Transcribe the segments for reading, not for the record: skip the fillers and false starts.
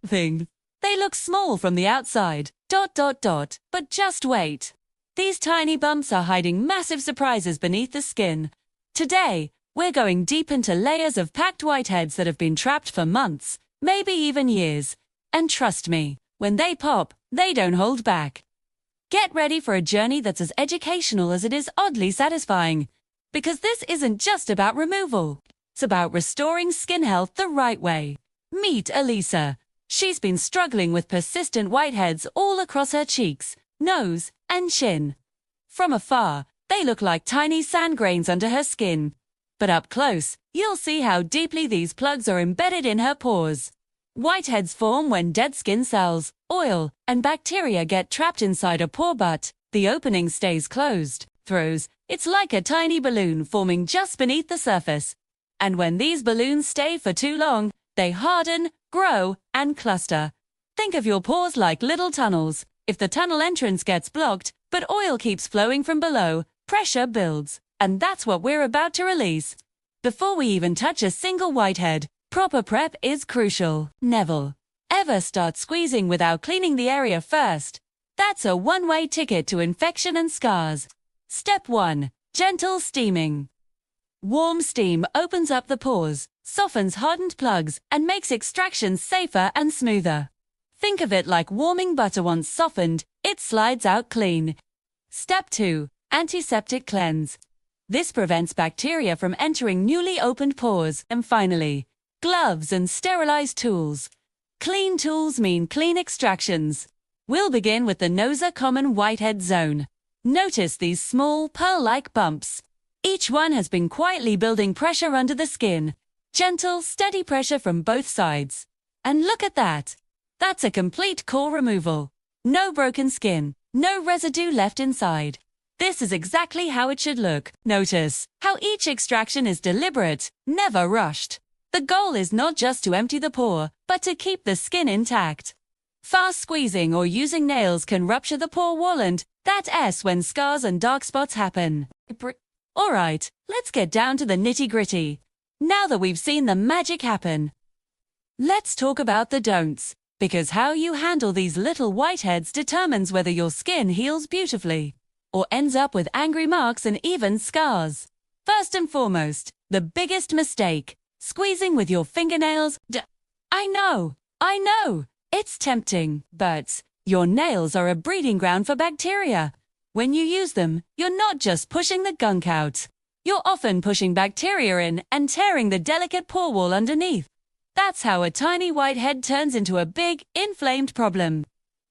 thing. They look small from the outside, ... but just wait. These tiny bumps are hiding massive surprises beneath the skin. Today, we're going deep into layers of packed whiteheads that have been trapped for months, maybe even years. And trust me, when they pop, they don't hold back. Get ready for a journey that's as educational as it is oddly satisfying. Because this isn't just about removal. It's about restoring skin health the right way. Meet Elisa. She's been struggling with persistent whiteheads all across her cheeks, nose, and chin. From afar, they look like tiny sand grains under her skin. But up close, you'll see how deeply these plugs are embedded in her pores. Whiteheads form when dead skin cells, oil, and bacteria get trapped inside a pore, but the opening stays closed. It's like a tiny balloon forming just beneath the surface. And when these balloons stay for too long, they harden, grow, and cluster. Think of your pores like little tunnels. If the tunnel entrance gets blocked, but oil keeps flowing from below, pressure builds. And that's what we're about to release. Before we even touch a single whitehead, proper prep is crucial. Never, ever start squeezing without cleaning the area first. That's a one-way ticket to infection and scars. Step 1. Gentle steaming. Warm steam opens up the pores, softens hardened plugs, and makes extractions safer and smoother. Think of it like warming butter. Once softened, it slides out clean. Step 2. Antiseptic cleanse. This prevents bacteria from entering newly opened pores. And finally, gloves and sterilized tools. Clean tools mean clean extractions. We'll begin with the Nosa common whitehead zone. Notice these small, pearl-like bumps. Each one has been quietly building pressure under the skin. Gentle, steady pressure from both sides. And look at that. That's a complete core removal. No broken skin, no residue left inside. This is exactly how it should look. Notice how each extraction is deliberate, never rushed. The goal is not just to empty the pore, but to keep the skin intact. Fast squeezing or using nails can rupture the pore wall, and that's when scars and dark spots happen. Alright, let's get down to the nitty-gritty. Now that we've seen the magic happen, let's talk about the don'ts. Because how you handle these little whiteheads determines whether your skin heals beautifully or ends up with angry marks and even scars. First and foremost, the biggest mistake, squeezing with your fingernails. I know, it's tempting, but your nails are a breeding ground for bacteria. When you use them, you're not just pushing the gunk out. You're often pushing bacteria in and tearing the delicate pore wall underneath. That's how a tiny whitehead turns into a big, inflamed problem.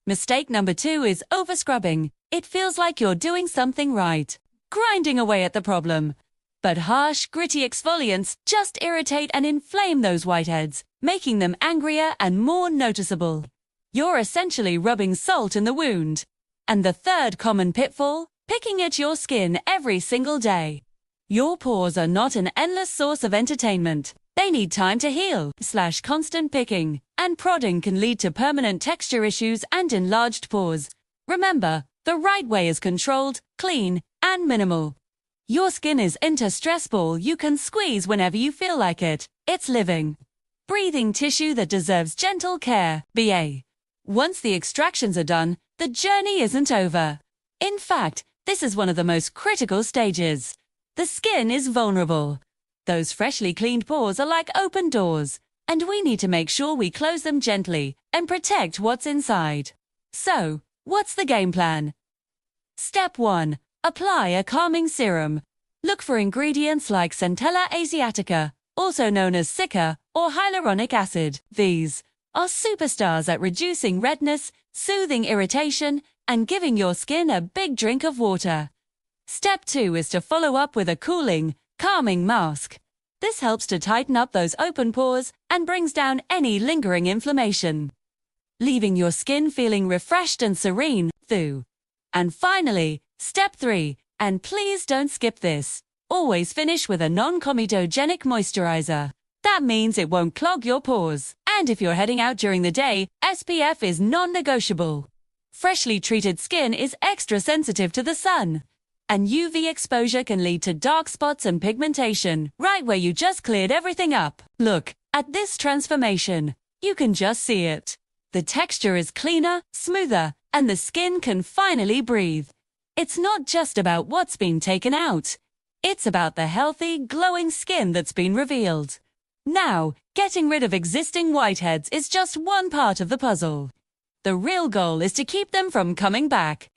Mistake number 2 is overscrubbing. It feels like you're doing something right, grinding away at the problem. But harsh, gritty exfoliants just irritate and inflame those whiteheads, making them angrier and more noticeable. You're essentially rubbing salt in the wound. And the third common pitfall, picking at your skin every single day. Your pores are not an endless source of entertainment. They need time to heal. Constant picking and prodding can lead to permanent texture issues and enlarged pores. Remember, the right way is controlled, clean, and minimal. Your skin is a stress ball you can squeeze whenever you feel like it. It's living, breathing tissue that deserves gentle care. Once the extractions are done, the journey isn't over. In fact, this is one of the most critical stages. The skin is vulnerable. Those freshly cleaned pores are like open doors, and we need to make sure we close them gently and protect what's inside. So, what's the game plan? Step 1. Apply a calming serum. Look for ingredients like Centella asiatica, also known as Sicca, or hyaluronic acid. These are superstars at reducing redness, soothing irritation, and giving your skin a big drink of water. Step 2 is to follow up with a cooling, calming mask. This helps to tighten up those open pores and brings down any lingering inflammation, leaving your skin feeling refreshed and serene. And finally, step 3, and please don't skip this. Always finish with a non-comedogenic moisturizer. That means it won't clog your pores. And if you're heading out during the day, SPF is non-negotiable. Freshly treated skin is extra sensitive to the sun. And UV exposure can lead to dark spots and pigmentation, right where you just cleared everything up. Look at this transformation. You can just see it. The texture is cleaner, smoother, and the skin can finally breathe. It's not just about what's been taken out. It's about the healthy, glowing skin that's been revealed. Now, getting rid of existing whiteheads is just one part of the puzzle. The real goal is to keep them from coming back.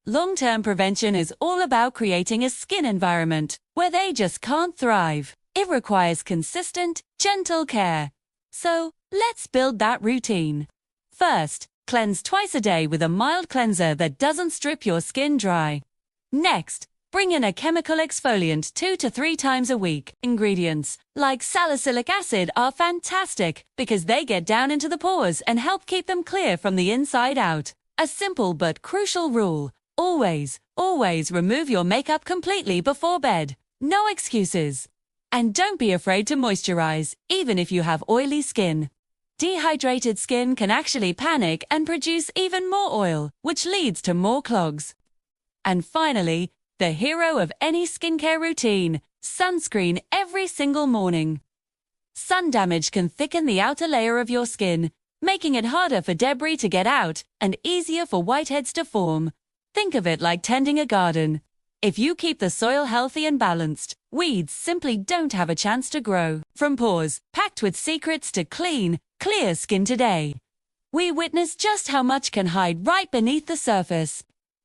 Long-term prevention is all about creating a skin environment where they just can't thrive. It requires consistent, gentle care. So, let's build that routine. First, cleanse twice a day with a mild cleanser that doesn't strip your skin dry. Next, bring in a chemical exfoliant 2 to 3 times a week. Ingredients like salicylic acid are fantastic because they get down into the pores and help keep them clear from the inside out. A simple but crucial rule: always remove your makeup completely before bed. No excuses. And don't be afraid to moisturize, even if you have oily skin. Dehydrated skin can actually panic and produce even more oil, which leads to more clogs. And finally, the hero of any skincare routine: sunscreen every single morning. Sun damage can thicken the outer layer of your skin, making it harder for debris to get out and easier for whiteheads to form. Think of it like tending a garden. If you keep the soil healthy and balanced, weeds simply don't have a chance to grow. From pores packed with secrets to clean, clear skin today, we witness just how much can hide right beneath the surface.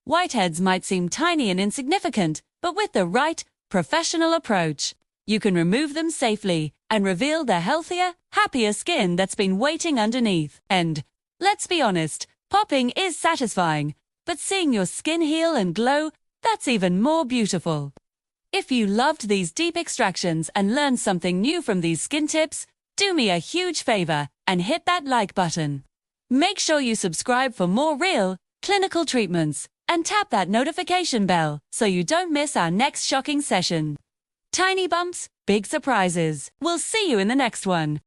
Whiteheads might seem tiny and insignificant, but with the right, professional approach, you can remove them safely and reveal the healthier, happier skin that's been waiting underneath. And, let's be honest, popping is satisfying, but seeing your skin heal and glow, that's even more beautiful. If you loved these deep extractions and learned something new from these skin tips, do me a huge favor and hit that like button. Make sure you subscribe for more real, clinical treatments, and tap that notification bell so you don't miss our next shocking session. Tiny bumps, big surprises. We'll see you in the next one.